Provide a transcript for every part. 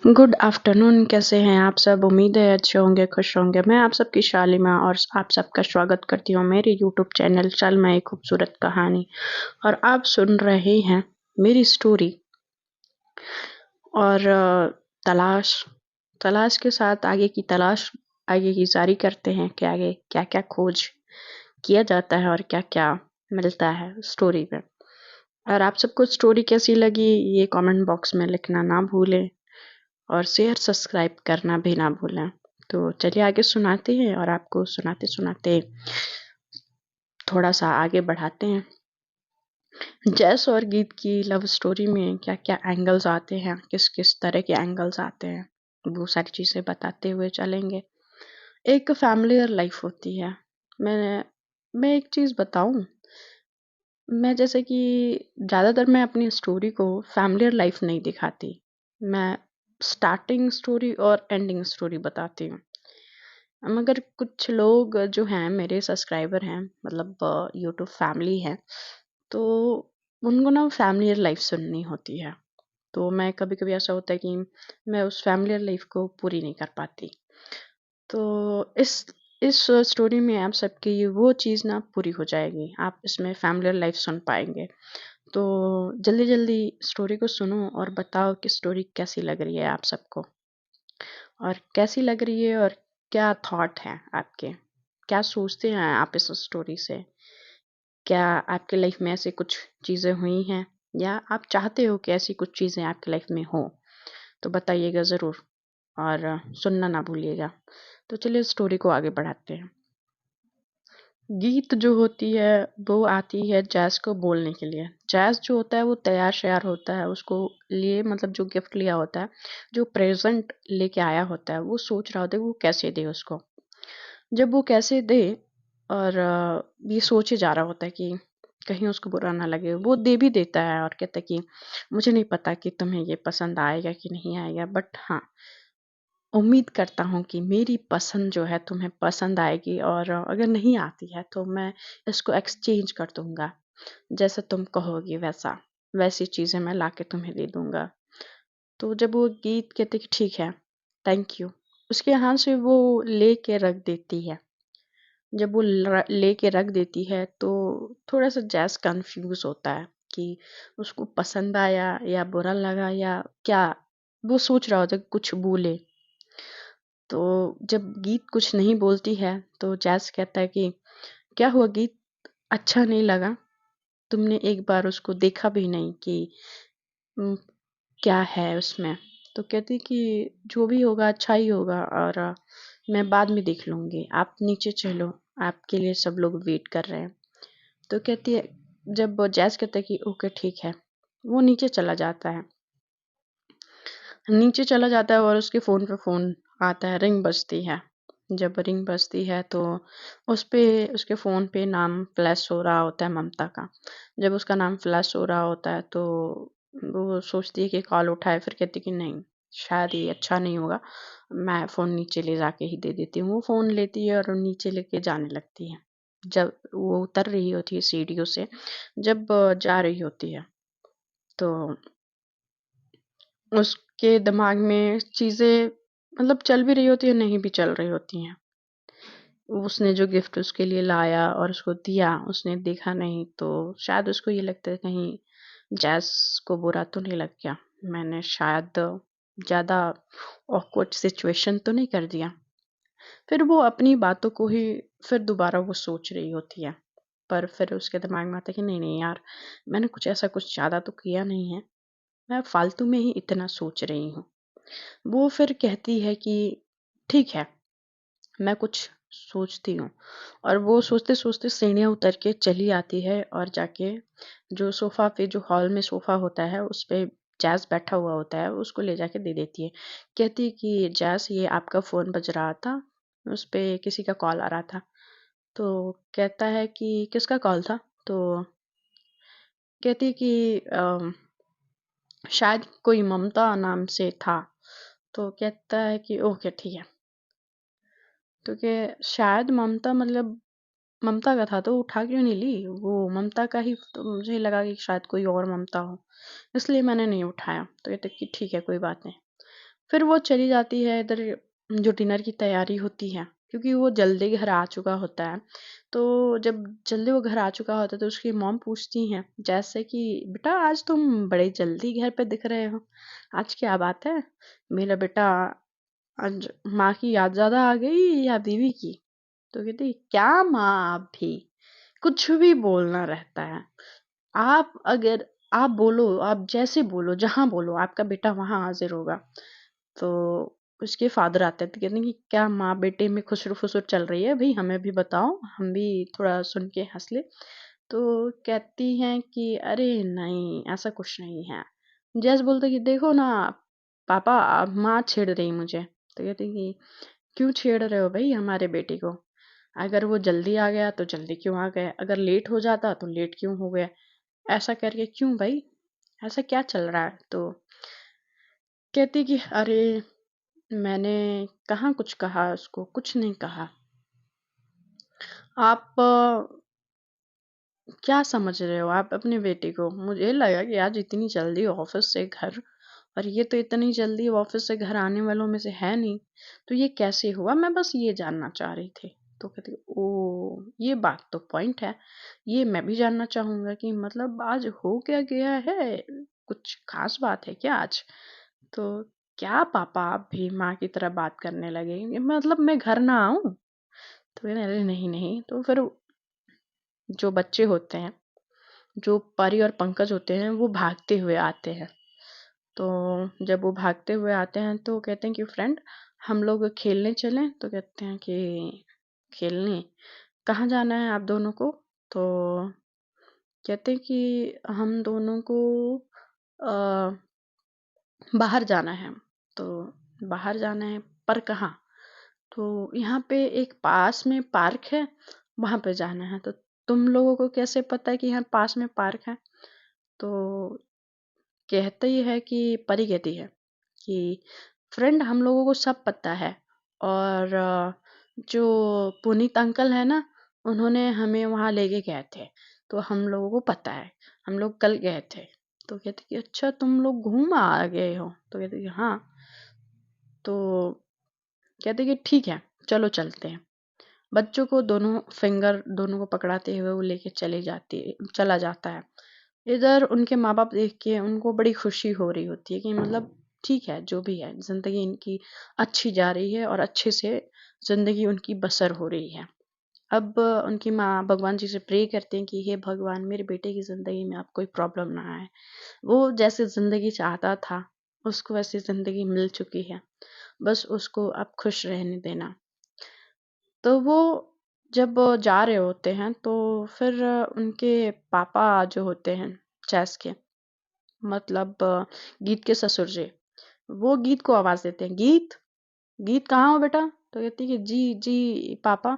Good afternoon. कैसे हैं आप सब? उम्मीद है अच्छे होंगे, खुश होंगे। मैं आप सबकी शालिमा और आप सबका स्वागत करती हूँ मेरे यूट्यूब चैनल चल मैं एक खूबसूरत कहानी। और आप सुन रहे हैं मेरी स्टोरी। और तलाश तलाश के साथ आगे की तलाश आगे की जारी करते हैं कि आगे क्या क्या खोज किया जाता है और क्या क्या मिलता है स्टोरी में। और आप सबको स्टोरी कैसी लगी ये कमेंट बॉक्स में लिखना ना भूलें और शेयर सब्सक्राइब करना भी ना भूलें। तो चलिए आगे सुनाते हैं और आपको सुनाते सुनाते थोड़ा सा आगे बढ़ाते हैं। जैस और गीत की लव स्टोरी में क्या क्या एंगल्स आते हैं, किस किस तरह के एंगल्स आते हैं, वो सारी चीज़ें बताते हुए चलेंगे। एक फैमिलियर लाइफ होती है। मैं एक चीज़ बताऊं, मैं जैसे कि ज़्यादातर मैं अपनी स्टोरी को फैमिलियर लाइफ नहीं दिखाती। मैं स्टार्टिंग स्टोरी और एंडिंग स्टोरी बताती हूँ। मगर कुछ लोग जो हैं मेरे सब्सक्राइबर हैं, मतलब यूट्यूब फैमिली है, तो उनको ना फैमिलियर लाइफ सुननी होती है। तो मैं कभी कभी ऐसा होता है कि मैं उस फैमिलियर लाइफ को पूरी नहीं कर पाती। तो इस स्टोरी में आप सबकी वो चीज़ ना पूरी हो जाएगी, आप इसमें फैमिलियर लाइफ सुन पाएंगे। तो जल्दी जल्दी स्टोरी को सुनो और बताओ कि स्टोरी कैसी लग रही है आप सबको, और कैसी लग रही है और क्या थॉट है आपके, क्या सोचते हैं आप इस स्टोरी से। क्या आपके लाइफ में ऐसी कुछ चीज़ें हुई हैं या आप चाहते हो कि ऐसी कुछ चीज़ें आपकी लाइफ में हो? तो बताइएगा ज़रूर और सुनना ना भूलिएगा। तो चलिए स्टोरी को आगे बढ़ाते हैं। गीत जो होती है वो आती है जैस को बोलने के लिए। जैस जो होता है वो तैयार श्यार होता है, उसको लिए मतलब जो गिफ्ट लिया होता है, जो प्रेजेंट लेके आया होता है, वो सोच रहा होता है वो कैसे दे उसको। जब वो कैसे दे और ये सोचे जा रहा होता है कि कहीं उसको बुरा ना लगे, वो दे भी देता है और कहता है कि मुझे नहीं पता कि तुम्हें ये पसंद आएगा कि नहीं आएगा, बट हाँ, उम्मीद करता हूँ कि मेरी पसंद जो है तुम्हें पसंद आएगी, और अगर नहीं आती है तो मैं इसको एक्सचेंज कर दूंगा। जैसा तुम कहोगी वैसा, वैसी चीज़ें मैं लाके तुम्हें दे दूंगा। तो जब वो गीत कहते कि ठीक है, थैंक यू, उसके हाथ से वो लेके रख देती है। जब वो लेके रख देती है तो थोड़ा सा जैस कंफ्यूज होता है कि उसको पसंद आया या बुरा लगा या क्या। वो सोच रहा होता है कि कुछ बोले। तो जब गीत कुछ नहीं बोलती है तो जैस कहता है कि क्या हुआ गीत, अच्छा नहीं लगा? तुमने एक बार उसको देखा भी नहीं कि "हम्म, क्या है उसमें?" तो कहती कि जो भी होगा अच्छा ही होगा, और मैं बाद में देख लूंगी, आप नीचे चलो, आपके लिए सब लोग वेट कर रहे हैं। तो कहती है, जब जैस कहता है कि ओके ठीक है, वो नीचे चला जाता है। नीचे चला जाता है और उसके फ़ोन पे फ़ोन आता है, रिंग बजती है। जब रिंग बजती है तो उस पे उसके फ़ोन पे नाम फ्लैश हो रहा होता है, ममता का। जब उसका नाम फ्लैश हो रहा होता है तो वो सोचती है कि कॉल उठाए, फिर कहती है कि नहीं, शायद ये अच्छा नहीं होगा, मैं फ़ोन नीचे ले जाके ही दे देती हूँ। वो फ़ोन लेती है और नीचे लेके जाने लगती है। जब वो उतर रही होती है सीढ़ियों से, जब जा रही होती है, तो उसके दिमाग में चीज़ें मतलब चल भी रही होती है, नहीं भी चल रही होती हैं। उसने जो गिफ्ट उसके लिए लाया और उसको दिया, उसने देखा नहीं, तो शायद उसको ये लगता है कहीं जैस को बुरा तो नहीं लग गया, मैंने शायद ज़्यादा ऑकवर्ड सिचुएशन तो नहीं कर दिया। फिर वो अपनी बातों को ही फिर दोबारा वो सोच रही होती है। पर फिर उसके दिमाग में आता है कि नहीं नहीं यार, मैंने कुछ ऐसा कुछ ज़्यादा तो किया नहीं है, मैं फालतू में ही इतना सोच रही हूँ। वो फिर कहती है कि ठीक है, मैं कुछ सोचती हूँ। और वो सोचते सोचते सीढ़ियाँ उतर के चली आती है और जाके जो सोफा पे, जो हॉल में सोफा होता है उस पे जैस बैठा हुआ होता है, उसको ले जाके दे देती है। कहती है कि जैस ये आपका फोन बज रहा था, उस पे किसी का कॉल आ रहा था। तो कहता है कि किसका कॉल था? तो कहती है कि शायद कोई ममता नाम से था। तो कहता है कि ओके ठीक है। तो कि शायद ममता मतलब ममता का था, तो उठा क्यों नहीं ली? वो ममता का ही तो मुझे लगा कि शायद कोई और ममता हो, इसलिए मैंने नहीं उठाया। तो कहते कि ठीक है कोई बात नहीं। फिर वो चली जाती है इधर, जो डिनर की तैयारी होती है, क्योंकि वो जल्दी घर आ चुका होता है। तो जब जल्दी वो घर आ चुका होता है तो उसकी मॉम पूछती हैं जैसे कि बेटा आज तुम बड़े जल्दी घर पे दिख रहे हो, आज क्या बात है? मेरा बेटा आज माँ की याद ज्यादा आ गई या बीवी की? तो कहती क्या माँ, आप भी कुछ भी बोलना रहता है। आप अगर आप बोलो, आप जैसे बोलो, जहाँ बोलो, आपका बेटा वहां हाजिर होगा। तो उसके फादर आते हैं तो कहते हैं कि क्या माँ बेटे में खुसर फुसर चल रही है भाई, हमें भी बताओ, हम भी थोड़ा सुन के हंस ले। तो कहती हैं कि अरे नहीं, ऐसा कुछ नहीं है। जैस बोलते कि देखो ना पापा, माँ छेड़ रही मुझे। तो कहती कि क्यों छेड़ रहे हो भाई हमारे बेटे को? अगर वो जल्दी आ गया तो जल्दी क्यों आ गया, अगर लेट हो जाता तो लेट क्यों हो गया, ऐसा करके क्यों भाई, ऐसा क्या चल रहा है? तो कहती कि अरे मैंने कहाँ कुछ कहा, उसको कुछ नहीं कहा। आप क्या समझ रहे हो आप अपने बेटे को? मुझे लगा कि आज इतनी जल्दी ऑफिस से घर, और ये तो इतनी जल्दी ऑफिस से घर आने वालों में से है नहीं, तो ये कैसे हुआ, मैं बस ये जानना चाह रही थी। तो कहती ओ ये बात तो पॉइंट है, ये मैं भी जानना चाहूंगा कि मतलब आज हो क्या गया है, कुछ खास बात है क्या आज? तो क्या पापा आप भी माँ की तरह बात करने लगे, ये मतलब मैं घर ना आऊं? तो कहते अरे नहीं नहीं। तो फिर जो बच्चे होते हैं, जो परी और पंकज होते हैं, वो भागते हुए आते हैं। तो जब वो भागते हुए आते हैं तो कहते हैं कि फ्रेंड हम लोग खेलने चलें? तो कहते हैं कि खेलने, कहाँ जाना है आप दोनों को? तो कहते हैं कि हम दोनों को अ, बाहर जाना है। तो बाहर जाना है, पर कहाँ? तो यहाँ पे एक पास में पार्क है, वहां पे जाना है। तो तुम लोगों को कैसे पता है कि यहाँ पास में पार्क है? तो कहते ही है कि परी कहती है कि फ्रेंड हम लोगों को सब पता है, और जो पुनीत अंकल है ना, उन्होंने हमें वहां लेके गए थे, तो हम लोगों को पता है, हम लोग कल गए थे। तो कहते कि अच्छा तुम लोग घूम आ गए हो? तो कहते कि हाँ। तो कहते कि ठीक है, चलो चलते हैं। बच्चों को दोनों फिंगर दोनों को पकड़ाते हुए वो लेके चला जाता है। इधर उनके माँ बाप देख के उनको बड़ी खुशी हो रही होती है कि मतलब ठीक है, जो भी है जिंदगी इनकी अच्छी जा रही है और अच्छे से जिंदगी उनकी बसर हो रही है। अब उनकी माँ भगवान जी से प्रे करते हैं कि हे भगवान, मेरे बेटे की जिंदगी में अब कोई प्रॉब्लम ना आए, वो जैसे जिंदगी चाहता था उसको वैसी जिंदगी मिल चुकी है, बस उसको अब खुश रहने देना। तो वो जब जा रहे होते हैं तो फिर उनके पापा जो होते हैं चैस के, मतलब गीत के ससुर जी, वो गीत को आवाज देते हैं, गीत, गीत कहाँ हो बेटा? तो कहती है कि जी जी पापा।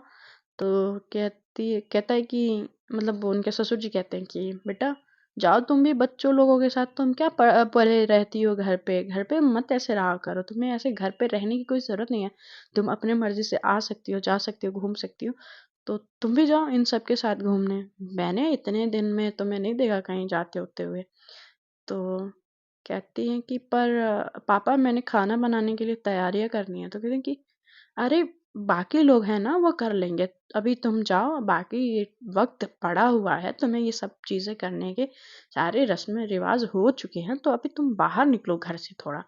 तो कहता है कि मतलब वो उनके ससुर जी कहते हैं कि बेटा जाओ तुम भी बच्चों लोगों के साथ, तुम क्या पड़े रहती हो घर पे, घर पे मत ऐसे रहा करो, तुम्हें ऐसे घर पे रहने की कोई जरूरत नहीं है, तुम अपने मर्जी से आ सकती हो, जा सकती हो, घूम सकती हो, तो तुम भी जाओ इन सब के साथ घूमने, मैंने इतने दिन में तुम्हें नहीं देखा कहीं जाते होते हुए। तो कहती हैं कि पर पापा मैंने खाना बनाने के लिए तैयारियां करनी है। तो कहते हैं कि अरे बाकी लोग हैं ना, वो कर लेंगे, अभी तुम जाओ, बाकी ये वक्त पड़ा हुआ है, तुम्हें ये सब चीजें करने के सारे रस्म रिवाज हो चुके हैं, तो अभी तुम बाहर निकलो घर से थोड़ा।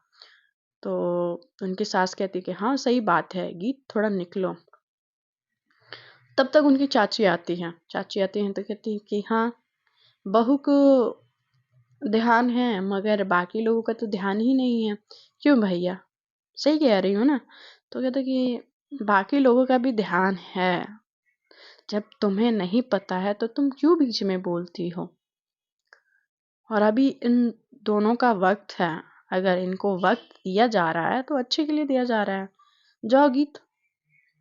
तो उनकी सास कहती कि हाँ सही बात है गीत, थोड़ा निकलो। तब तक उनकी चाची आती हैं तो कहती हैं कि हाँ बहू को ध्यान है मगर बाकी लोगों का तो ध्यान ही नहीं है। क्यों भैया, सही कह रही हूँ ना? तो कहते कि बाकी लोगों का भी ध्यान है, जब तुम्हें नहीं पता है तो तुम क्यों बीच में बोलती हो, और अभी इन दोनों का वक्त है, अगर इनको वक्त दिया जा रहा है तो अच्छे के लिए दिया जा रहा है। जाओ गीत।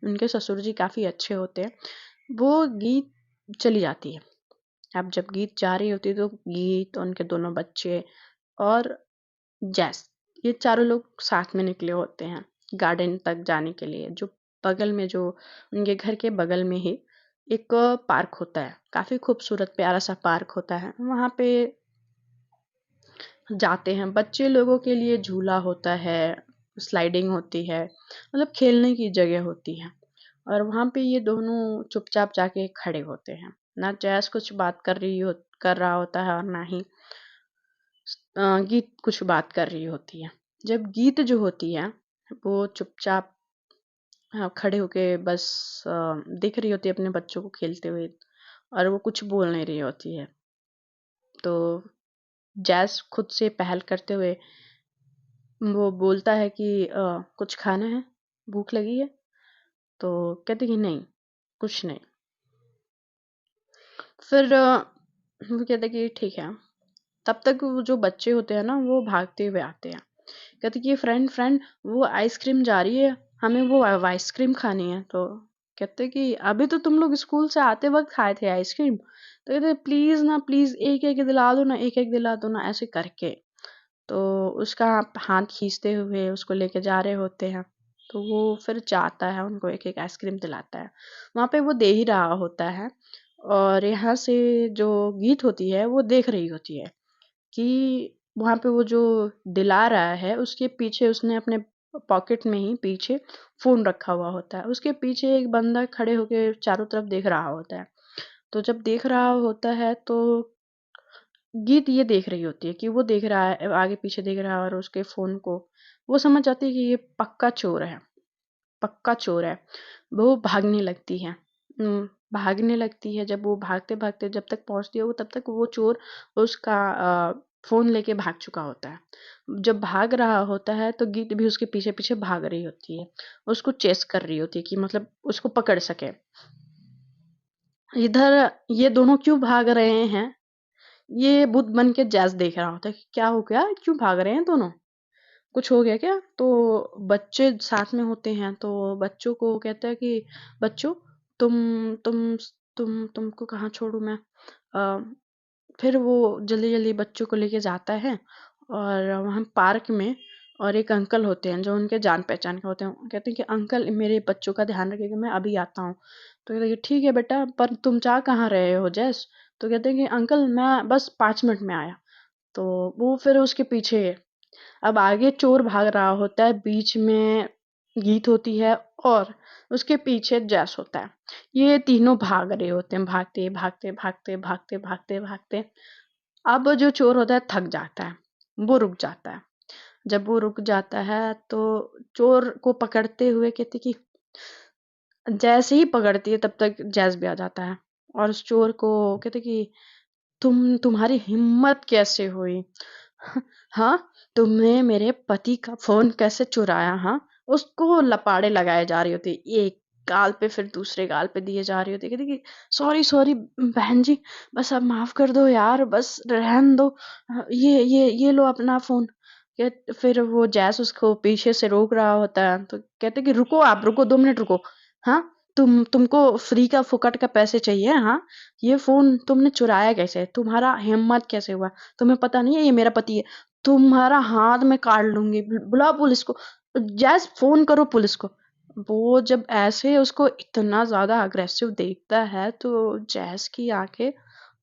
उनके ससुर जी काफी अच्छे होते हैं। वो गीत चली जाती है। अब जब गीत जा रही होती है तो गीत, उनके दोनों बच्चे और जैस, ये चारों लोग साथ में निकले होते हैं गार्डन तक जाने के लिए, जो बगल में, जो उनके घर के बगल में ही एक पार्क होता है, काफी खूबसूरत प्यारा सा पार्क होता है, वहां पे जाते हैं। बच्चे लोगों के लिए झूला होता है, स्लाइडिंग होती है, मतलब खेलने की जगह होती है। और वहाँ पे ये दोनों चुपचाप जाके खड़े होते हैं। ना जैस कुछ बात कर रहा होता है और ना ही गीत कुछ बात कर रही होती है। जब गीत जो होती है वो चुपचाप खड़े होके बस देख रही होती है अपने बच्चों को खेलते हुए, और वो कुछ बोल नहीं रही होती है। तो जैस खुद से पहल करते हुए वो बोलता है कि कुछ खाना है, भूख लगी है? तो कहती कि नहीं, कुछ नहीं। फिर वो कहता कि ठीक है। तब तक वो जो बच्चे होते हैं ना वो भागते हुए आते हैं। कहते कि फ्रेंड फ्रेंड वो आइसक्रीम जा रही है, हमें वो आइसक्रीम खानी है। तो कहते कि अभी तो तुम लोग स्कूल से आते वक्त खाए थे आइसक्रीम। तो कहते प्लीज ना, प्लीज एक एक दिला दो ना, एक एक दिला दो ना, ऐसे करके। तो उसका हाथ खींचते हुए उसको लेके जा रहे होते हैं। तो वो फिर जाता है, उनको एक एक आइसक्रीम दिलाता है। वहाँ पे वो दे ही रहा होता है, और यहाँ से जो गीत होती है वो देख रही होती है कि वहाँ पे वो जो दिला रहा है उसके पीछे उसने अपने पॉकेट में ही पीछे फोन रखा हुआ होता है। उसके पीछे एक बंदा खड़े होके चारों तरफ देख रहा होता है। तो जब देख रहा होता है तो गीत ये देख रही होती है कि वो देख रहा है, आगे पीछे देख रहा है, और उसके फोन को वो समझ जाती है कि ये पक्का चोर है, पक्का चोर है। वो भागने लगती है। भागने लगती है। जब वो भागते भागते जब तक पहुंचती है वो, तब तक वो चोर उसका फोन लेके भाग चुका होता है। जब भाग रहा होता है तो गीत भी उसके पीछे पीछे भाग रही होती है, उसको चेस कर रही होती है कि मतलब उसको पकड़ सके। इधर ये दोनों क्यों भाग रहे हैं, ये बुद्ध बन के जैस देख रहा होता है कि क्या हो गया, क्यों भाग रहे हैं दोनों, कुछ हो गया क्या? तो बच्चे साथ में होते हैं तो बच्चों को कहता है कि बच्चों, तुम तुम तुमको कहाँ छोड़ू मैं। अ, फिर वो जल्दी जल्दी बच्चों को लेके जाता है, और वहाँ पार्क में और एक अंकल होते हैं जो उनके जान पहचान के होते हैं। वो कहते हैं कि अंकल मेरे बच्चों का ध्यान रखिएगा, मैं अभी आता हूँ। तो कहते हैं कि ठीक है बेटा, पर तुम जा कहाँ रहे हो जैस? तो कहते हैं कि अंकल मैं बस 5 मिनट में आया। तो वो फिर उसके पीछे, अब आगे चोर भाग रहा होता है, बीच में गीत होती है, और उसके पीछे जैस होता है। ये तीनों भाग रहे होते हैं, भागते भागते भागते भागते भागते भागते। अब जो चोर होता है थक जाता है, वो रुक जाता है। जब वो रुक जाता है तो चोर को पकड़ते हुए कहते कि, जैसे ही पकड़ती है तब तक जैस भी आ जाता है, और उस चोर को कहते कि तुम्हारी हिम्मत कैसे हुई? हाँ, तुमने मेरे पति का फोन कैसे चुराया? हाँ, उसको लपाड़े लगाए जा रही होती, एक गाल पे फिर दूसरे गाल पे दिए जा रही होती। कहती कि सॉरी सॉरी बहन जी, बस अब माफ कर दो यार, बस रहन दो। ये लो अपना फोन। फिर वो जैस उसको पीछे से रोक रहा होता है, तो कहते कि रुको, आप रुको, 2 मिनट रुको। हाँ, तुमको फ्री का फुकट का पैसे चाहिए? हाँ, ये फोन तुमने चुराया कैसे? तुम्हारा हिम्मत कैसे हुआ? तुम्हें पता नहीं है ये मेरा पति है? तुम्हारा हाथ में काट लूंगी, बुलाओ पुलिस को, जैस फोन करो पुलिस को। वो जब ऐसे उसको इतना ज्यादा अग्रेसिव देखता है तो जैस की आंखें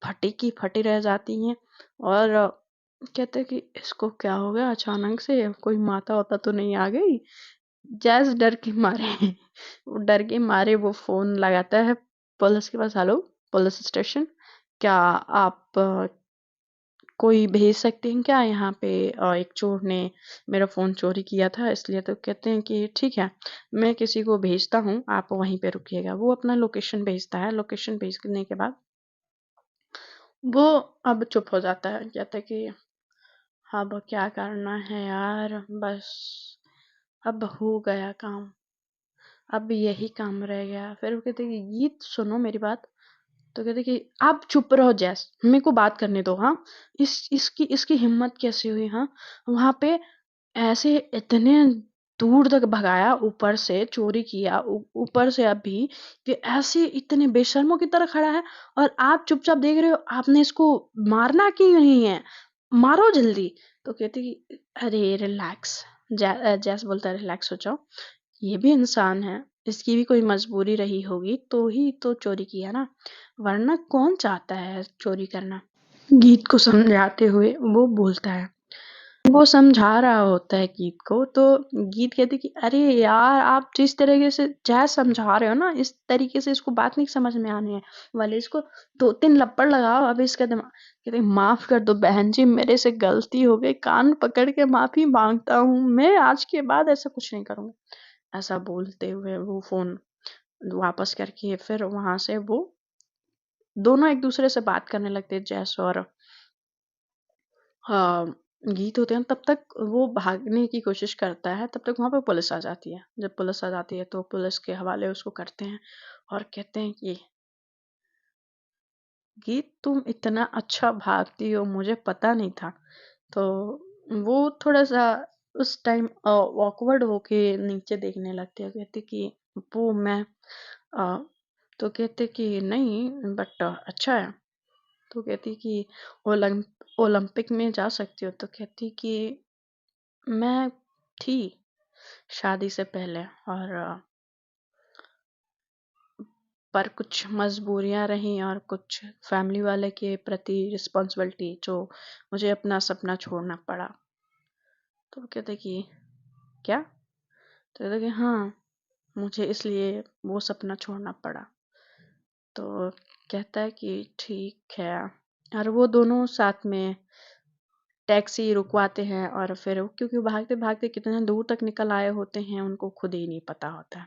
फटी की फटी रह जाती हैं, और कहते हैं कि इसको क्या हो गया अचानक से, कोई माता वाता तो नहीं आ गई? जैस डर के मारे वो डर के मारे वो फोन लगाता है पुलिस के पास। हेलो पुलिस स्टेशन, क्या आप कोई भेज सकते हैं क्या यहाँ पे? एक चोर ने मेरा फ़ोन चोरी किया था इसलिए। तो कहते हैं कि ठीक है, मैं किसी को भेजता हूँ, आप वहीं पे रुकिएगा। वो अपना लोकेशन भेजता है, लोकेशन भेजने के बाद वो अब चुप हो जाता है। कहता है कि अब क्या करना है यार, बस अब हो गया काम, अब यही काम रह गया। फिर वो कहते हैं कि गीत सुनो मेरी बात। तो कहते कि आप चुप रहो जैस, मेरे को बात करने दो। हाँ, इसकी इसकी हिम्मत कैसे हुई? हाँ, वहां पे ऐसे इतने दूर तक भगाया, ऊपर से चोरी किया, ऊपर से अभी कि ऐसे इतने बेशर्मों की तरह खड़ा है, और आप चुपचाप देख रहे हो। आपने इसको मारना क्यों नहीं है? मारो जल्दी। तो कहती कि अरे रिलैक्स। जैस बोलता है रिलैक्स हो जाओ, ये भी इंसान है, इसकी भी कोई मजबूरी रही होगी तो ही तो चोरी किया ना, वरना कौन चाहता है चोरी करना? गीत को समझाते हुए वो बोलता है वो समझा रहा होता है गीत को, तो गीत कहती कि अरे यार, आप जिस तरीके से जैज़ समझा रहे हो ना, इस तरीके से इसको बात नहीं समझ में आनी है वाले, इसको 2-3 लपड़ लगाओ, अब इसका दिमाग। कहते माफ़ कर दो बहन जी, मेरे से गलती हो गई, कान पकड़ के माफ़ी माँगता हूँ, मैं आज के बाद ऐसा कुछ नहीं करूँगा। ऐसा बोलते हुए वो फ़ोन वापस करके फिर वहाँ से वो दोनों एक-दूसरे से बात करने लगते हैं, जैस और हाँ, गीत होते हैं। तब तक वो भागने की कोशिश करता है, तब तक वहाँ पे पुलिस आ जाती है। जब पुलिस आ जाती है तो पुलिस के हवाले उसको करते हैं और कहते हैं कि गीत, तुम इतना अच्छा भागती हो, मुझे पता नहीं था। तो वो थोड़ा-सा उस टाइम ऑकवर्ड होके नीचे देखने लगती है, कहती कि वो मैं अ, तो कहते कि नहीं बट अच्छा है। तो कहती कि ओलंपिक में जा सकती हो? तो कहती कि मैं थी शादी से पहले, और पर कुछ मजबूरियां रहीं और कुछ फैमिली वाले के प्रति रिस्पॉन्सिबिलिटी, जो मुझे अपना सपना छोड़ना पड़ा। तो वो कहते कि क्या? तो कहते कि हाँ, मुझे इसलिए वो सपना छोड़ना पड़ा। तो कहता है कि ठीक है, और वो दोनों साथ में टैक्सी रुकवाते हैं, और फिर क्योंकि भागते भागते कितने दूर तक निकल आए होते हैं उनको खुद ही नहीं पता होता है।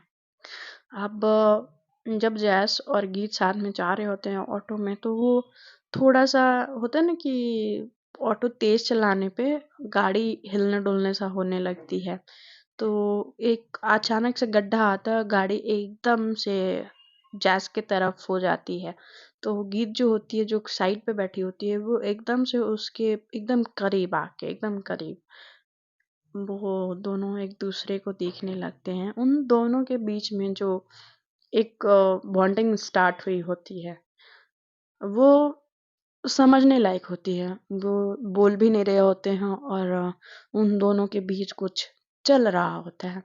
अब जब जैस और गीत साथ में जा रहे होते हैं ऑटो में, तो वो थोड़ा-सा होता है ना कि ऑटो तेज़ चलाने पे गाड़ी हिलने-डुलने सा होने लगती है। तो एक अचानक से गड्ढा आता है, गाड़ी एकदम से जैस की तरफ हो जाती है। तो गीत जो होती है, जो साइड पे बैठी होती है, वो एकदम से उसके एकदम करीब आके, एकदम करीब वो दोनों एक-दूसरे को देखने लगते हैं। उन दोनों के बीच में जो एक बॉन्डिंग स्टार्ट हुई होती है, वो समझने लायक होती है। वो बोल भी नहीं रहे होते हैं, और उन दोनों के बीच कुछ चल रहा होता है।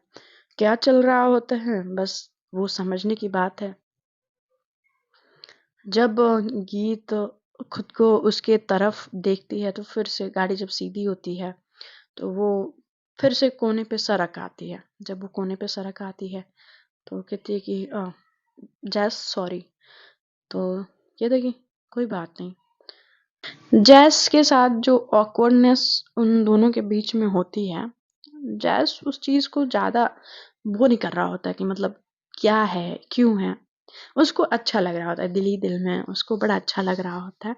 क्या चल रहा होता है, बस वो समझने की बात है। जब गीत खुद को उसके तरफ देखती है, तो फिर से गाड़ी जब सीधी होती है, तो वो फिर से कोने पे सड़क आती है। जब वो कोने पे सड़क आती है, तो वो कहती है कि जैस सॉरी। तो कहते हैं कि कोई बात नहीं। जैस के साथ जो ऑकवर्डनेस उन दोनों के बीच में होती है, जैस उस चीज़ को ज़्यादा वो नहीं कर रहा होता है कि मतलब क्या है, क्यों है? उसको अच्छा लग रहा होता है, दिल ही दिल में उसको बड़ा अच्छा लग रहा होता है।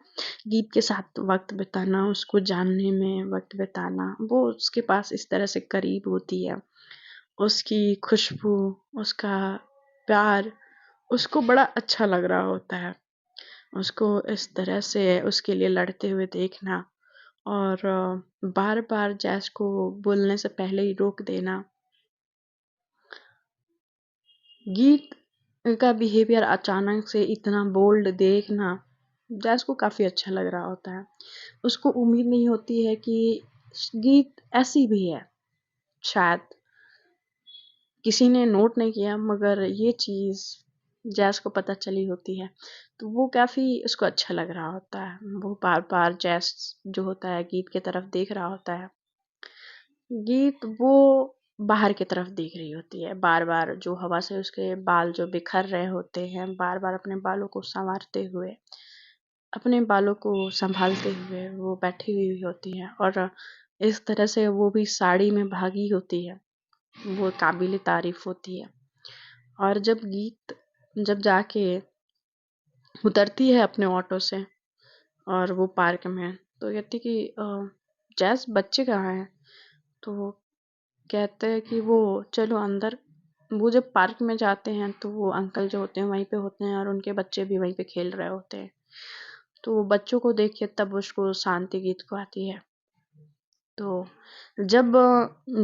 गीत के साथ वक़्त बिताना, उसको जानने में वक़्त बिताना, वो उसके पास इस तरह से करीब होती है। उसकी खुशबू, उसका प्यार, उसको बड़ा अच्छा लग रहा होता है। उसको इस तरह से उसके लिए लड़ते हुए देखना, और बार-बार जैस को बोलने से पहले ही रोक देना। गीत का बिहेवियर अचानक से इतना बोल्ड देखना, जैस को काफ़ी अच्छा लग रहा होता है। उसको उम्मीद नहीं होती है कि गीत ऐसी भी है। शायद किसी ने नोट नहीं किया, मगर ये चीज़ जैस को पता चली होती है। तो वो काफ़ी उसको अच्छा लग रहा होता है। वो बार-बार जैस जो होता है गीत की तरफ देख रहा होता है। गीत वो बाहर की तरफ देख रही होती है, बार-बार जो हवा से उसके बाल जो बिखर रहे होते हैं, बार-बार अपने बालों को सँवारते हुए, अपने बालों को सँभालते हुए वो बैठी हुई होती है, और इस तरह से वो भी साड़ी में भागी होती है, वो काबिल-ए-तारीफ़ होती है। और जब जाके उतरती है अपने ऑटो से, और वो पार्क में, तो कहती कि जैस बच्चे कहाँ हैं? तो वो कहते हैं कि वो चलो अंदर। वो जब पार्क में जाते हैं, तो वो अंकल जो होते हैं वहीं पे होते हैं, और उनके बच्चे भी वहीं पे खेल रहे होते हैं। तो वो बच्चों को देख के तब उसको शांति गीत को आती है। तो जब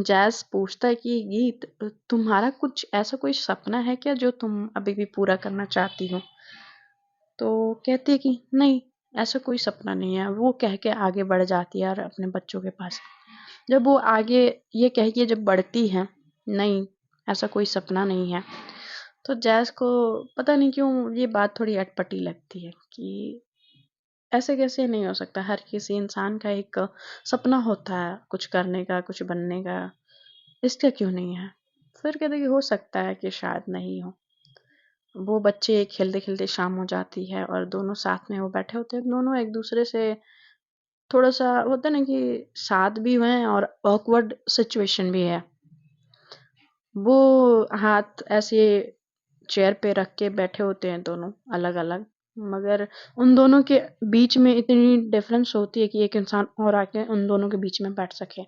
जैस पूछता है कि गीत, तुम्हारा कुछ ऐसा कोई सपना है क्या जो तुम अभी भी पूरा करना चाहती हो? तो कहती है कि नहीं, ऐसा कोई सपना नहीं है। वो कह के आगे बढ़ जाती है और अपने बच्चों के पास। जब वो आगे ये कह के जब बढ़ती है, नहीं, ऐसा कोई सपना नहीं है, तो जैस को पता नहीं क्यों ये बात थोड़ी अटपटी लगती है कि ऐसे कैसे नहीं हो सकता? हर किसी इंसान का एक सपना होता है कुछ करने का, कुछ बनने का, इसका क्यों नहीं है? फिर कहते कि हो सकता है कि शायद नहीं हो। वो बच्चे खेलते-खेलते शाम हो जाती है और दोनों साथ में वो बैठे होते हैं, दोनों एक-दूसरे से थोड़ा-सा होता है ना कि साथ भी हैं और ऑकवर्ड सिचुएशन भी है। वो हाथ ऐसे चेयर पे रख के बैठे होते हैं दोनों अलग-अलग, मगर उन दोनों के बीच में इतनी डिफरेंस होती है कि एक इंसान और आके उन दोनों के बीच में बैठ सके।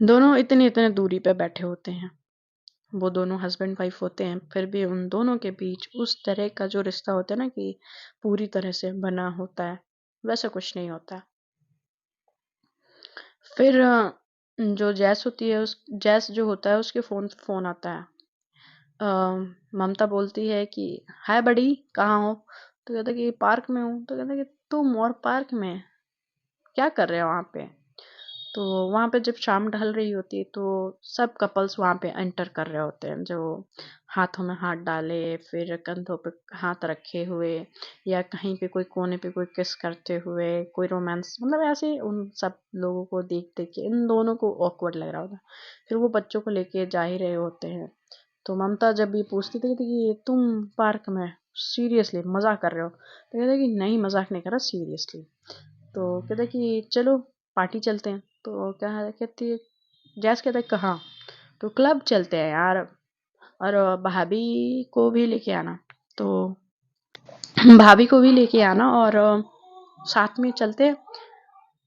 दोनों इतने-इतने दूरी पे बैठे होते हैं। वो दोनों हस्बैंड वाइफ होते हैं, फिर भी उन दोनों के बीच उस तरह का जो रिश्ता होता है ना कि पूरी तरह से बना होता है, वैसा कुछ नहीं होता। फिर जो जैस होती है उस जैस जो होता है उसके फ़ोन फ़ोन आता है। अ, ममता बोलती है कि हाय बडी कहाँ हो? तो कहता है कि पार्क में हूँ। तो कहता है कि तुम और पार्क में क्या कर रहे हो वहाँ पे? तो वहाँ पे जब शाम ढल रही होती है तो सब कपल्स वहाँ पे एंटर कर रहे होते हैं, जो हाथों में हाथ डाले, फिर कंधों पे हाथ रखे हुए, या कहीं पे कोई कोने पे कोई किस करते हुए, कोई रोमांस, मतलब ऐसे उन सब लोगों को देख देख के इन दोनों को ऑकवर्ड लग रहा होता है। फिर वो बच्चों को लेके जा ही रहे होते हैं। तो ममता जब ये पूछती थी कि तुम पार्क में सीरियसली मजाक कर रहे हो, तो कहते कि नहीं मजाक नहीं कर रहा, सीरियसली। तो कहते कि चलो पार्टी चलते हैं। तो क्या है कहती है, जैस कहता है कहाँ? तो क्लब चलते हैं यार, और भाभी को भी लेके आना। तो भाभी को भी लेके आना और साथ में चलते हैं,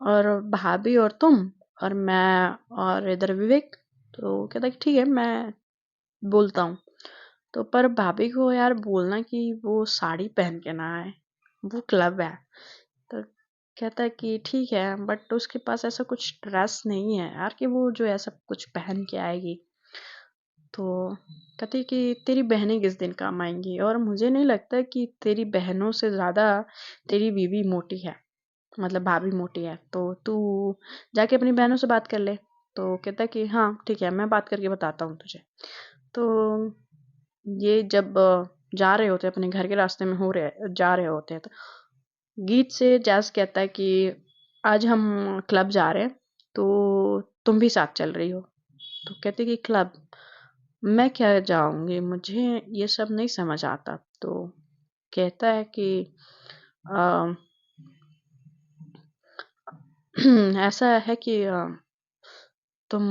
और भाभी और तुम और मैं और इधर विवेक। तो कहता है कि ठीक है मैं बोलता हूँ। तो पर भाभी को यार बोलना कि वो साड़ी पहन के ना आए, वो क्लब है। तो कहता है कि ठीक है, बट उसके पास ऐसा कुछ ड्रेस नहीं है यार कि वो जो ऐसा कुछ पहन के आएगी। तो कहती है कि तेरी बहनें किस दिन काम आएंगी, और मुझे नहीं लगता कि तेरी बहनों से ज्यादा तेरी बीवी मोटी है, मतलब भाभी मोटी है, तो तू जाके अपनी बहनों से बात कर ले। तो कहता है कि हाँ ठीक है मैं बात करके बताता हूँ तुझे। तो ये जब जा रहे होते हैं अपने घर के रास्ते में हो रहे जा रहे होते हैं, तो गीत से जैस कहता है कि आज हम क्लब जा रहे हैं, तो तुम भी साथ चल रही हो? तो कहती है कि क्लब मैं क्या जाऊंगी, मुझे ये सब नहीं समझ आता। तो कहता है कि अ, ऐसा है कि तुम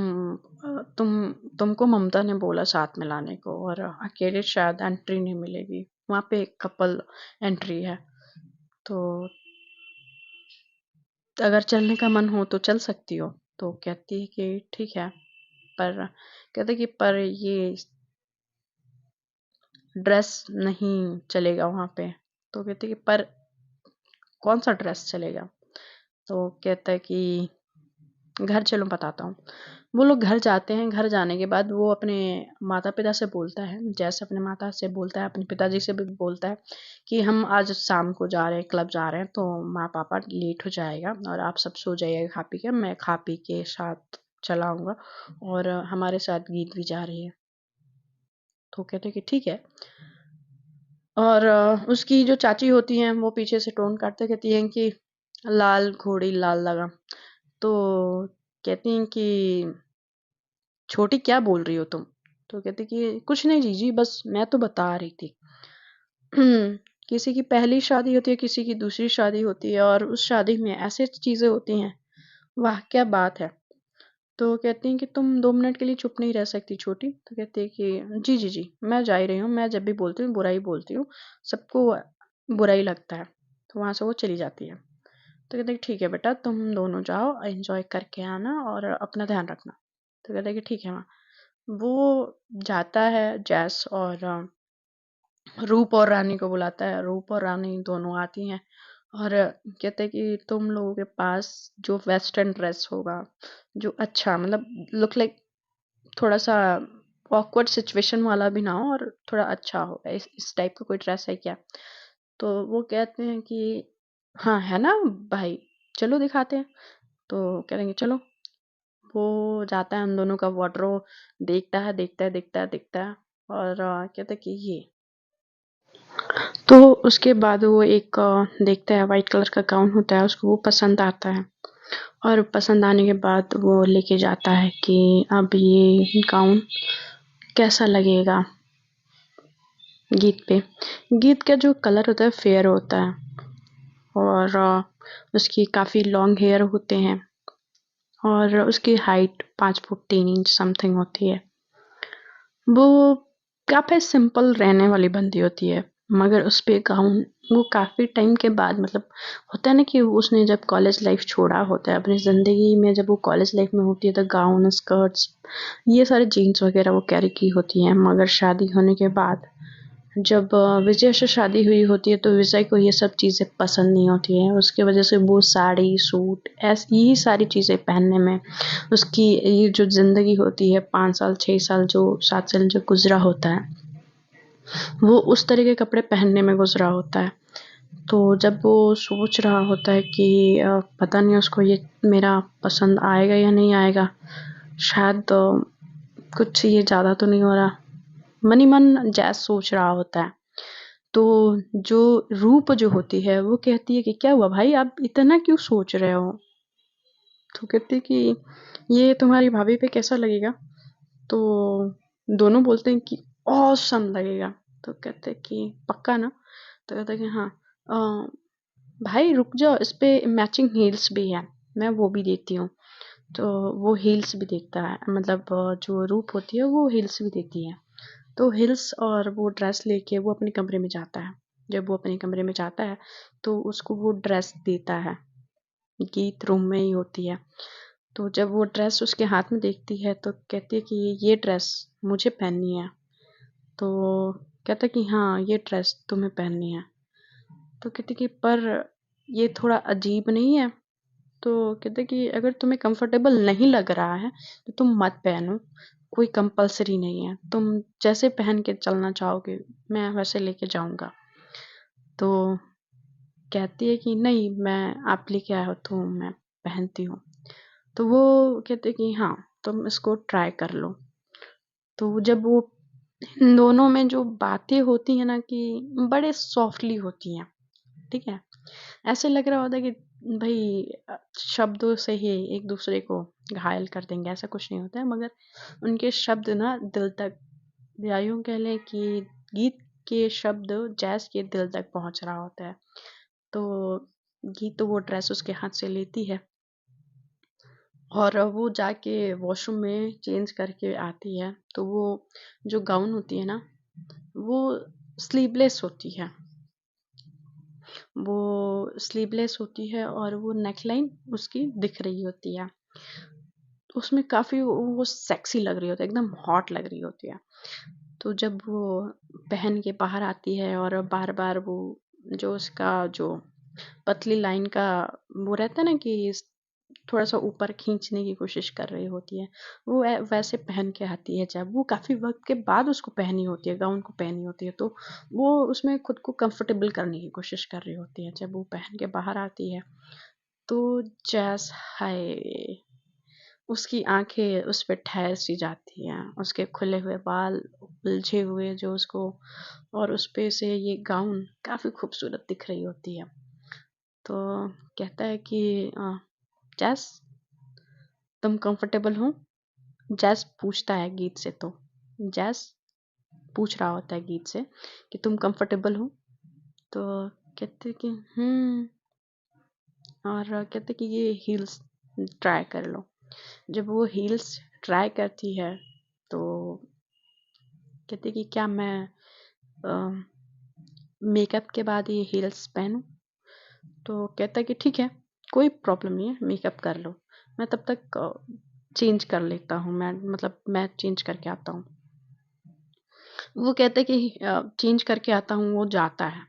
तुमको ममता ने बोला साथ में लाने को, और अकेले शायद एंट्री नहीं मिलेगी, वहाँ पे एक कपल एंट्री है। तो अगर चलने का मन हो तो चल सकती हो। तो कहती है कि ठीक है, पर कहते कि पर ये ड्रेस नहीं चलेगा वहाँ पे। तो कहती कि पर कौन सा ड्रेस चलेगा? तो कहता है कि घर चलो बताता हूँ। वो लोग घर जाते हैं, घर जाने के बाद वो अपने माता पिता से बोलता है, जैसे अपने माता से बोलता है, अपने पिताजी से भी बोलता है कि हम आज शाम को जा रहे हैं, क्लब जा रहे हैं, तो माँ पापा लेट हो जाएगा और आप सब सो जाइएगा खा पी के, मैं खा पी के साथ चला आऊंगा, और हमारे साथ गीत भी जा रही है। तो कहते कि ठीक है। और उसकी जो चाची होती हैं वो पीछे से टोन काटते कहती हैं कि लाल घोड़ी लाल लगाम। तो कहती हैं कि छोटी क्या बोल रही हो तुम? तो कहती कि कुछ नहीं जीजी, बस मैं तो बता रही थी। किसी की पहली शादी होती है, किसी की दूसरी शादी होती है, और उस शादी में ऐसे चीजें होती हैं, वाह क्या बात है। तो कहती हैं कि तुम 2 मिनट के लिए चुप नहीं रह सकती छोटी? तो कहती है कि जी जी जी मैं जा ही रही हूँ, मैं जब भी बोलती हूँ बुरा ही बोलती हूँ, सबको बुरा ही लगता है। तो वहां से वो चली जाती है। तो कहते हैं कि ठीक है बेटा तुम दोनों जाओ, एंजॉय करके आना और अपना ध्यान रखना। तो कहते हैं कि ठीक है माँ। वो जाता है जैस, और रूप और रानी को बुलाता है। रूप और रानी दोनों आती हैं और कहते हैं कि तुम लोगों के पास जो वेस्टर्न ड्रेस होगा, जो अच्छा मतलब लुक लाइक थोड़ा सा ऑकवर्ड सिचुएशन वाला भी ना हो और थोड़ा अच्छा हो, इस टाइप का कोई ड्रेस है क्या? तो वो कहते हैं कि हाँ है ना भाई, चलो दिखाते हैं। तो कहेंगे चलो। वो जाता है उन दोनों का वार्डरोब, देखता है देखता है देखता है देखता है, और कहता है कि ये तो उसके बाद वो एक देखता है, वाइट कलर का गाउन होता है, उसको वो पसंद आता है और पसंद आने के बाद वो लेके जाता है कि अब ये गाउन कैसा लगेगा गीत पे। गीत का जो कलर होता है फेयर होता है और उसकी काफ़ी लॉन्ग हेयर होते हैं और उसकी हाइट 5 फुट 3 इंच समथिंग होती है। वो काफ़ी सिंपल रहने वाली बंदी होती है, मगर उस पे गाउन वो काफ़ी टाइम के बाद, मतलब होता है ना कि उसने जब कॉलेज लाइफ छोड़ा होता है अपनी ज़िंदगी में, जब वो कॉलेज लाइफ में होती है तो गाउन स्कर्ट्स ये सारे जीन्स वगैरह वो कैरी की होती हैं। मगर शादी होने के बाद जब विजय से शादी हुई होती है तो विजय को ये सब चीज़ें पसंद नहीं होती हैं। उसकी वजह से वो साड़ी सूट ऐसी यही सारी चीज़ें पहनने में उसकी ये जो ज़िंदगी होती है 5 साल 6 साल जो 7 साल जो गुजरा होता है वो उस तरह के कपड़े पहनने में गुजरा होता है। तो जब वो सोच रहा होता है कि पता नहीं उसको ये मेरा पसंद आएगा या नहीं आएगा, शायद कुछ ये ज़्यादा तो नहीं हो रहा, मन ही मन जैस सोच रहा होता है। तो जो रूप जो होती है वो कहती है कि क्या हुआ भाई, आप इतना क्यों सोच रहे हो? तो कहती है कि ये तुम्हारी भाभी पे कैसा लगेगा? तो दोनों बोलते हैं कि ऑसम लगेगा। तो कहते हैं कि पक्का ना? तो कहता है कि हाँ। अ, भाई रुक जाओ, इस पे मैचिंग हील्स भी है, मैं वो भी देती हूँ। तो वो हील्स भी देखता है, मतलब जो रूप होती है वो हील्स भी देती है। तो हिल्स और वो ड्रेस लेके वो अपने कमरे में जाता है। जब वो अपने कमरे में जाता है तो उसको वो ड्रेस देता है, गीत रूम में ही होती है। तो जब वो ड्रेस उसके हाथ में देखती है तो कहती है कि ये ड्रेस मुझे पहननी है। तो कहता है कि हाँ ये ड्रेस तुम्हें पहननी है। तो कहती कि पर ये थोड़ा अजीब नहीं है? तो कहते कि अगर तुम्हें कंफर्टेबल नहीं लग रहा है तो तुम मत पहनो, कोई कंपल्सरी नहीं है, तुम जैसे पहन के चलना चाहोगे मैं वैसे लेके जाऊंगा। तो कहती है कि नहीं, मैं आप लेके आए हो तो मैं पहनती हूँ। तो वो कहते कि हाँ तुम इसको ट्राई कर लो। तो जब वो इन दोनों में जो बातें होती है ना कि बड़े सॉफ्टली होती हैं, ठीक है, ऐसे लग रहा होता है कि भाई शब्दों से ही एक दूसरे को घायल कर देंगे, ऐसा कुछ नहीं होता है। मगर उनके शब्द ना दिल तक, या यूं कह लें कि गीत के शब्द जैस के दिल तक पहुंच रहा होता है। तो गीत तो वो ड्रेस उसके हाथ से लेती है और वो जाके वॉशरूम में चेंज करके आती है। तो वो जो गाउन होती है ना वो स्लीवलेस होती है, वो स्लीवलेस होती है और वो नेकलाइन उसकी दिख रही होती है। उसमें काफ़ी वो सेक्सी लग रही होती है, एकदम हॉट लग रही होती है। तो जब वो पहन के बाहर आती है और बार-बार वो जो उसका जो पतली लाइन का वो रहता है ना कि थोड़ा-सा ऊपर खींचने की कोशिश कर रही होती है, वो वैसे पहन के आती है। जब वो काफ़ी वक़्त के बाद उसको पहनी होती है, गाउन को पहनी होती है, तो वो उसमें खुद को कंफर्टेबल करने की कोशिश कर रही होती है। जब वो पहन के बाहर आती है, तो जैस हाय! उसकी आँखें उस पे ठहर सी जाती हैं, उसके खुले हुए बाल, उलझे हुए जो उसको, और उस पे से ये गाउन काफ़ी खूबसूरत दिख रही होती है। तो कहता है कि जैस तुम कंफर्टेबल हो? जैस पूछता है गीत से। तो जैस पूछ रहा होता है गीत से कि तुम कंफर्टेबल हो? तो कहते कि और कहते कि ये हील्स ट्राई कर लो। जब वो हील्स ट्राई करती है तो कहती कि क्या मैं मेकअप के बाद ये हील्स पहनूं? तो कहता कि ठीक है, कोई प्रॉब्लम नहीं है, मेकअप कर लो, मैं तब तक चेंज कर लेता हूँ, मैं मतलब मैं चेंज करके आता हूँ। वो कहता है कि चेंज करके आता हूँ। वो जाता है,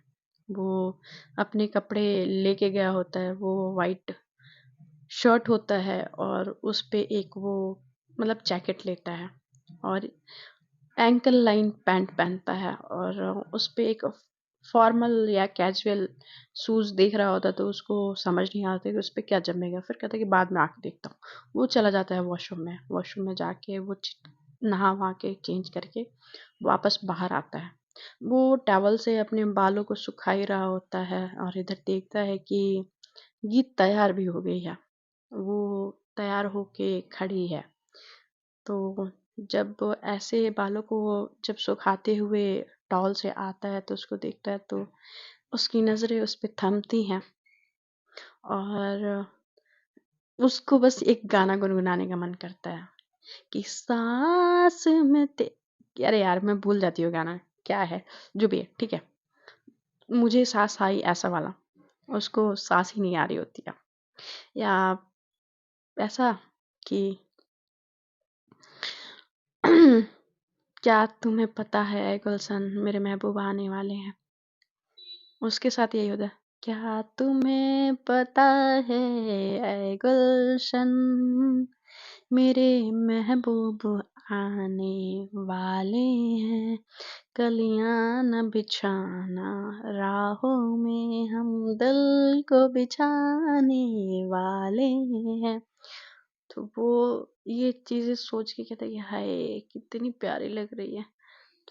वो अपने कपड़े लेके गया होता है, वो वाइट शर्ट होता है और उस पे एक वो मतलब जैकेट लेता है और एंकल लाइन पैंट पहनता है और उस पे एक फॉर्मल या कैजुअल शूज देख रहा होता है। तो उसको समझ नहीं आता कि उस पे क्या जमेगा, फिर कहता है कि बाद में आके देखता हूँ। वो चला जाता है वॉशरूम में, वॉशरूम में जाके वो नहा वहा के चेंज करके वापस बाहर आता है। वो टॉवल से अपने बालों को सुखा ही रहा होता है और इधर देखता है कि गीत तैयार भी हो गई है। वो तैयार होके खड़ी है। तो जब वो ऐसे बालों को जब सुखाते हुए टॉवल से आता है तो उसको देखता है, तो उसकी नज़रें उस पे थमती हैं और उसको बस एक गाना गुनगुनाने का मन करता है कि सास में ते अरे यार मैं भूल जाती हूँ गाना क्या है, जो भी है ठीक है। मुझे सास आई ऐसा वाला, उसको सास ही नहीं आ रही होती है, या ऐसा कि क्या तुम्हें पता है गुलशन मेरे महबूब आने वाले हैं। उसके साथ यही होता है, क्या तुम्हें पता है ऐ गुलशन मेरे महबूब आने वाले हैं, कलियां न बिछाना राहों में हम दिल को बिछाने वाले हैं। तो वो ये चीजें सोच के कहता है कि हाय कितनी प्यारी लग रही है।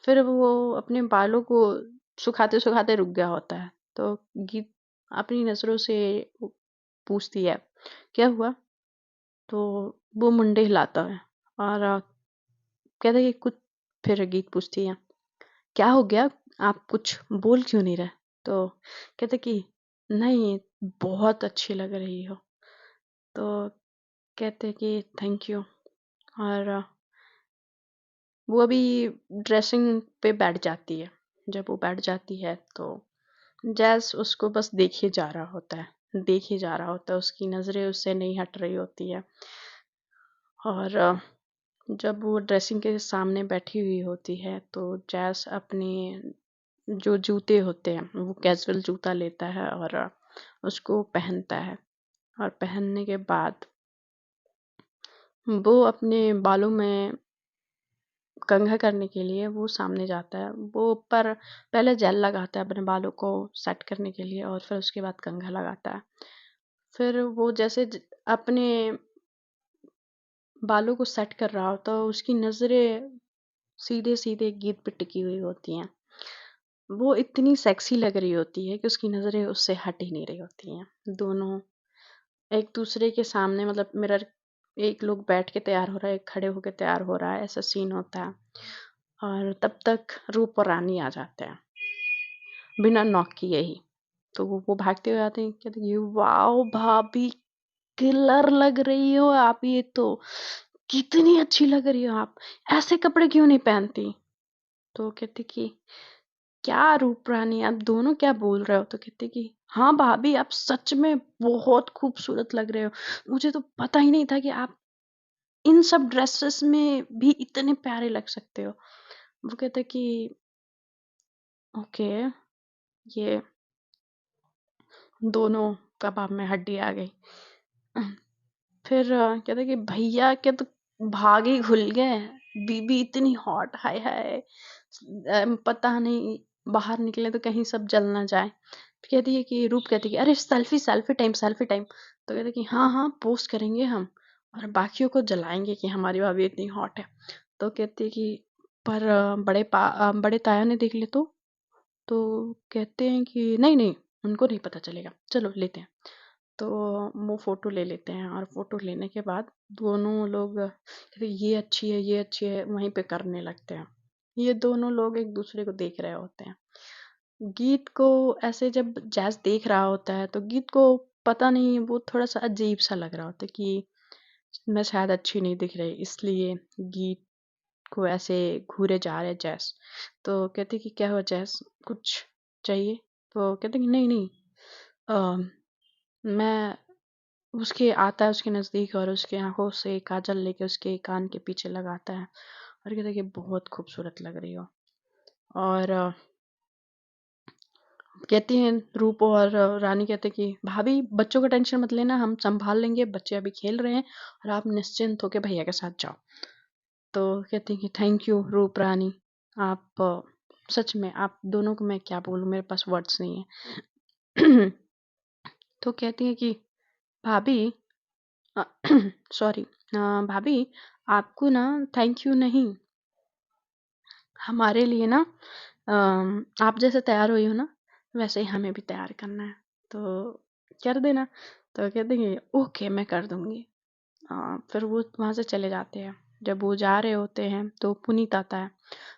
फिर वो अपने बालों को सुखाते सुखाते रुक गया होता है, तो गीत अपनी नजरों से पूछती है क्या हुआ। तो वो मुंडे हिलाता है और कहता है कि कुछ। फिर गीत पूछती है क्या हो गया, आप कुछ बोल क्यों नहीं रहे। तो कहते कि नहीं बहुत अच्छी लग रही हो। तो कहते कि थैंक यू। और वो अभी ड्रेसिंग पे बैठ जाती है। जब वो बैठ जाती है तो जैस उसको बस देखे जा रहा होता है, देखे जा रहा होता है, उसकी नज़रें उससे नहीं हट रही होती है। और जब वो ड्रेसिंग के सामने बैठी हुई होती है तो जैस अपने जो जूते होते हैं वो कैजुअल जूता लेता है और उसको पहनता है। और पहनने के बाद वो अपने बालों में कंघा करने के लिए वो सामने जाता है। वो ऊपर पहले जेल लगाता है अपने बालों को सेट करने के लिए और फिर उसके बाद कंघा लगाता है। फिर वो जैसे अपने बालों को सेट कर रहा होता है, उसकी नज़रें सीधे सीधे गीत पे टिकी हुई होती हैं। वो इतनी सेक्सी लग रही होती है कि उसकी नज़रें उससे हट ही नहीं रही होती हैं। दोनों एक दूसरे के सामने मतलब मिरर, एक लोग बैठ के तैयार हो रहा है, एक खड़े होके तैयार हो रहा है, ऐसा सीन होता है। और तब तक रूप और रानी आ जाते हैं बिना नॉक किए ही। तो वो भागते हुए आते हैं, कहते हैं वाओ भाभी किलर लग रही हो आप, ये तो कितनी अच्छी लग रही हो आप, ऐसे कपड़े क्यों नहीं पहनती। तो कहते कि क्या रूप रानी आप दोनों क्या बोल रहे हो। तो कहते कि हाँ भाभी आप सच में बहुत खूबसूरत लग रहे हो, मुझे तो पता ही नहीं था कि आप इन सब ड्रेसेस में भी इतने प्यारे लग सकते हो। वो कहते कि ओके, ये दोनों कबाब में हड्डी आ गई। फिर कहते कि भैया के तो भाग ही खुल गए, बीबी इतनी हॉट, हाय हाय पता नहीं बाहर निकले तो कहीं सब जल ना जाए। तो कहती है कि रूप कहती है कि अरे selfie selfie time selfie time. तो कहते कि हाँ हाँ पोस्ट करेंगे हम और बाकियों को जलाएंगे कि हमारी भाभी इतनी हॉट है। तो कहती है कि पर बड़े ताया ने देख ले तो कहते हैं कि नहीं नहीं उनको नहीं पता चलेगा, चलो लेते हैं। तो वो फ़ोटो ले लेते हैं और फ़ोटो लेने के बाद दोनों लोग कहते हैं, ये अच्छी है ये अच्छी है, वहीं पे करने लगते हैं। ये दोनों लोग एक दूसरे को देख रहे होते हैं। गीत को ऐसे जब जैस देख रहा होता है तो गीत को पता नहीं वो थोड़ा सा अजीब सा लग रहा होता है कि मैं शायद अच्छी नहीं दिख रही, इसलिए गीत को ऐसे घूरे जा रहे जैस। तो कहते कि क्या हुआ जैस, कुछ चाहिए। तो कहते कि नहीं नहीं, अ, मैं उसके आता है उसके नज़दीक और उसकी आंखों से काजल लेके उसके कान के पीछे लगाता है और कहता है कि बहुत खूबसूरत लग रही हो। और कहती हैं रूप और रानी कहते कि भाभी बच्चों का टेंशन मत लेना, हम संभाल लेंगे, बच्चे अभी खेल रहे हैं और आप निश्चिंत होकर भैया के साथ जाओ। तो कहती हैं कि थैंक यू रूप रानी, आप सच में आप दोनों को मैं क्या बोलूँ, मेरे पास वर्ड्स नहीं है। तो कहती हैं कि भाभी सॉरी भाभी आपको ना थैंक यू नहीं, हमारे लिए ना आप जैसे तैयार हुई हो ना, वैसे ही हमें भी तैयार करना है, तो कर देना। तो कहते हैं ओके मैं कर दूंगी। फिर वो वहां से चले जाते हैं। जब वो जा रहे होते हैं तो पुनीत आता है।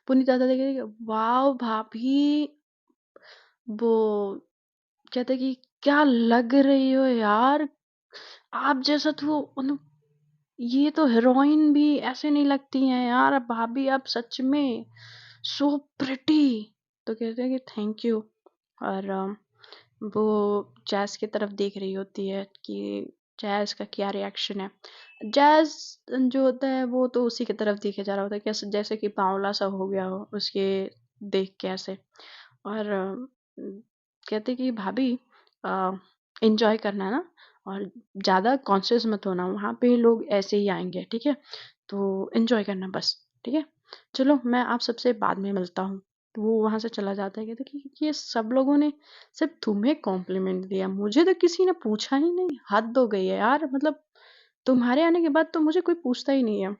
पुनीत आता है, वाह भाभी, वो कहते कि क्या लग रही हो यार, आप जैसा तो मतलब ये तो हीरोइन भी ऐसे नहीं लगती हैं यार, अब भाभी आप सच में सो प्रिटी। तो कहते हैं कि थैंक यू। और वो जैस की तरफ देख रही होती है कि जैस का क्या रिएक्शन है। जैस जो होता है वो तो उसी की तरफ देखे जा रहा होता है, कैसे जैसे कि बावला सा हो गया हो उसके देख के ऐसे। और कहते कि भाभी एंजॉय करना है ना, और ज़्यादा कॉन्शियस मत होना, वहाँ पे लोग ऐसे ही आएंगे, ठीक है, तो एंजॉय करना बस, ठीक है, चलो मैं आप सबसे बाद में मिलता हूँ। तो वो वहां से चला जाता है। कहते कि ये सब लोगों ने सिर्फ तुम्हें कॉम्प्लीमेंट दिया, मुझे तो किसी ने पूछा ही नहीं, हद हो गई है यार, मतलब तुम्हारे आने के बाद तो मुझे कोई पूछता ही नहीं है।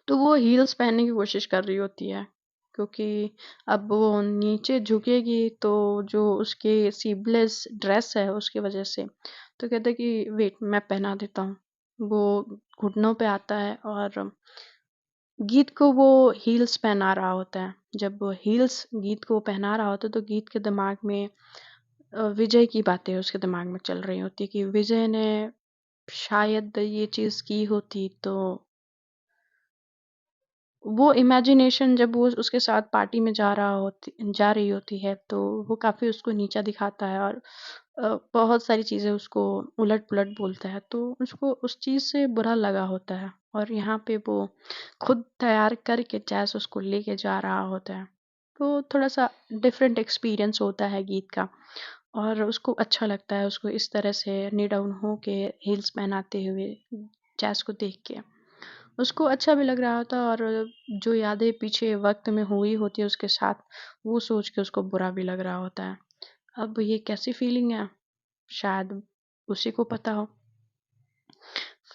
तो वो हील्स पहनने की कोशिश कर रही होती है, क्योंकि अब वो नीचे झुकेगी तो जो उसके सीबलेस ड्रेस है उसकी वजह से। तो कहते कि वेट मैं पहना देता हूँ। वो घुटनों पे आता है और गीत को वो हील्स पहना रहा होता है। जब वो हील्स गीत को पहना रहा होता है तो गीत के दिमाग में विजय की बातें उसके दिमाग में चल रही होती है कि विजय ने शायद ये चीज की होती तो। वो इमेजिनेशन जब वो उसके साथ पार्टी में जा रही होती है तो वो काफी उसको नीचा दिखाता है, और बहुत सारी चीजें उसको उलट पुलट बोलता है, तो उसको उस चीज से बुरा लगा होता है। और यहाँ पे वो खुद तैयार करके जैस उसको लेके जा रहा होता है, तो थोड़ा सा डिफरेंट एक्सपीरियंस होता है गीत का। और उसको अच्छा लगता है उसको इस तरह से नी डाउन हो के हील्स पहनाते हुए जैस को देख के। उसको अच्छा भी लग रहा होता है, और जो यादें पीछे वक्त में हुई होती है उसके साथ, वो सोच के उसको बुरा भी लग रहा होता है। अब ये कैसी फीलिंग है, शायद उसी को पता हो।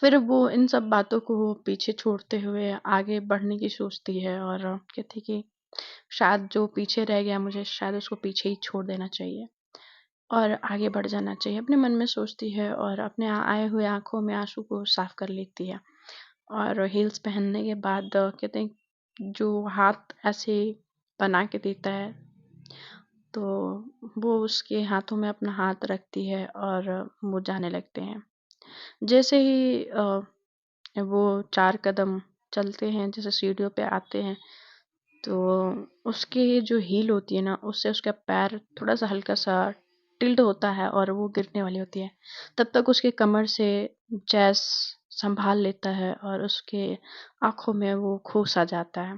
फिर वो इन सब बातों को पीछे छोड़ते हुए आगे बढ़ने की सोचती है, और कहती कि शायद जो पीछे रह गया मुझे शायद उसको पीछे ही छोड़ देना चाहिए और आगे बढ़ जाना चाहिए, अपने मन में सोचती है, और अपने आए हुए आंखों में आंसू को साफ कर लेती है। और हील्स पहनने के बाद कहते हैं जो हाथ ऐसे बना के देता है, तो वो उसके हाथों में अपना हाथ रखती है और वो जाने लगते हैं। जैसे ही वो 4 कदम चलते हैं, जैसे सीढ़ियों पे आते हैं, तो उसकी जो हील होती है ना, उससे उसका पैर थोड़ा-सा हल्का-सा टिल्ट होता है और वो गिरने वाली होती है। तब तक उसके कमर से जैस सँभाल लेता है और उसके आँखों में वो खो सा जाता है।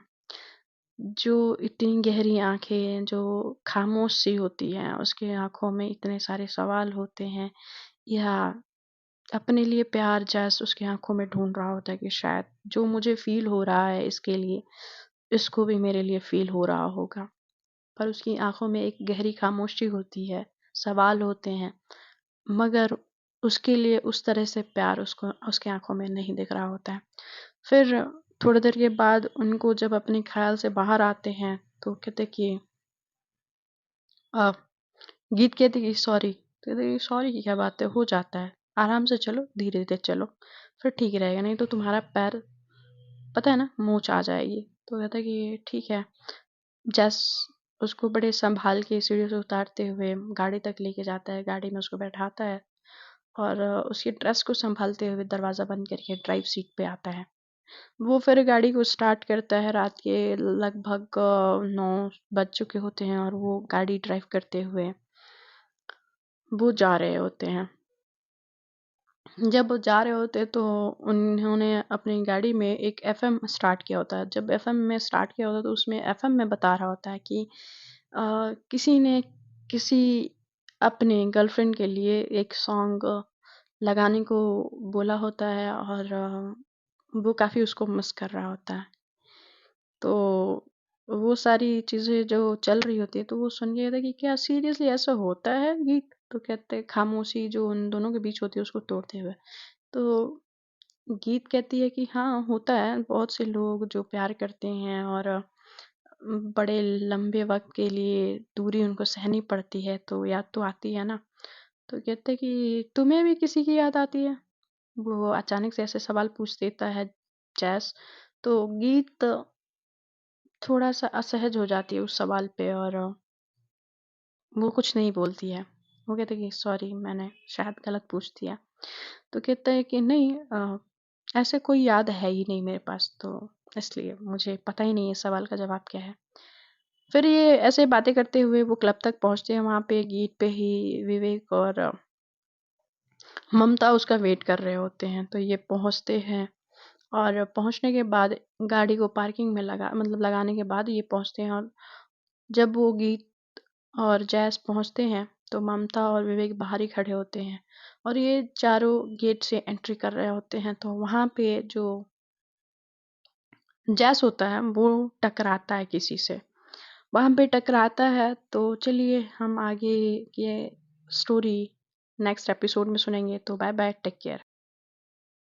जो इतनी गहरी आँखें जो खामोश-सी होती हैं, उसकी आँखों में इतने सारे सवाल होते हैं, या अपने लिए प्यार जैस उसकी आँखों में ढूँढ रहा होता है कि शायद जो मुझे फ़ील हो रहा है इसके लिए, इसको भी मेरे लिए फ़ील हो रहा होगा। पर उसकी आँखों में एक गहरी खामोशी होती है, सवाल होते हैं, मगर उसके लिए उस तरह से प्यार उसको उसकी आँखों में नहीं दिख रहा होता है। फिर थोड़ी देर के बाद उनको जब अपने ख़्याल से बाहर आते हैं, तो कहते कि अ, गीत कहती कि सॉरी। तो कहते कि सॉरी की क्या बात है, हो जाता है, आराम से चलो, धीरे-धीरे चलो, फिर ठीक रहेगा, नहीं तो तुम्हारा पैर पता है ना मोच आ जाएगी। तो कहता है कि ठीक है। जस उसको बड़े संभाल के सीढ़ियों से उतारते हुए गाड़ी तक लेके जाता है, गाड़ी में उसको बैठाता है, और उसकी ड्रेस को संभालते हुए दरवाज़ा बंद करके ड्राइव सीट पे आता है। वो फिर गाड़ी को स्टार्ट करता है, रात के लगभग 9 बज चुके होते हैं, और वो गाड़ी ड्राइव करते हुए वो जा रहे होते हैं। जब वो जा रहे होते हैं तो उन्होंने अपनी गाड़ी में एक एफएम स्टार्ट किया होता है। जब एफएम में स्टार्ट किया होता है तो उसमें एफएम में बता रहा होता है कि किसी ने किसी अपने गर्लफ्रेंड के लिए एक सॉन्ग लगाने को बोला होता है, और वो काफ़ी उसको मिस कर रहा होता है। तो वो सारी चीज़ें जो चल रही होती है तो वो सुन के कहता है कि क्या सीरियसली ऐसा होता है गीत? तो कहते हैं खामोशी जो उन दोनों के बीच होती है उसको तोड़ते हुए। तो गीत कहती है कि हाँ, होता है, बहुत से लोग जो प्यार करते हैं और बड़े लंबे वक़्त के लिए दूरी उनको सहनी पड़ती है, तो याद तो आती है ना। तो कहते हैं कि तुम्हें भी किसी की याद आती है? वो अचानक से ऐसे सवाल पूछ देता है जैस। तो गीत थोड़ा-सा असहज हो जाती है उस सवाल पे, और वो कुछ नहीं बोलती है। वो कहते हैं कि सॉरी, मैंने शायद गलत पूछ दिया। तो कहता है कि नहीं, ऐसे कोई याद है ही नहीं मेरे पास, तो इसलिए मुझे पता ही नहीं है सवाल का जवाब क्या है। फिर ये ऐसे बातें करते हुए वो क्लब तक पहुँचते हैं। वहाँ पे गेट पे ही विवेक और ममता उसका वेट कर रहे होते हैं। तो ये पहुँचते हैं, और पहुँचने के बाद गाड़ी को पार्किंग में लगाने के बाद ये पहुँचते हैं। और जब वो गीत और जैस पहुँचते हैं, तो ममता और विवेक बाहर ही खड़े होते हैं, और ये चारों गेट से एंट्री कर रहे होते हैं। तो वहाँ पे जो जैस होता है वो टकराता है किसी से, वहाँ पे टकराता है। तो चलिए हम आगे ये स्टोरी नेक्स्ट एपिसोड में सुनेंगे। तो बाय बाय, टेक केयर।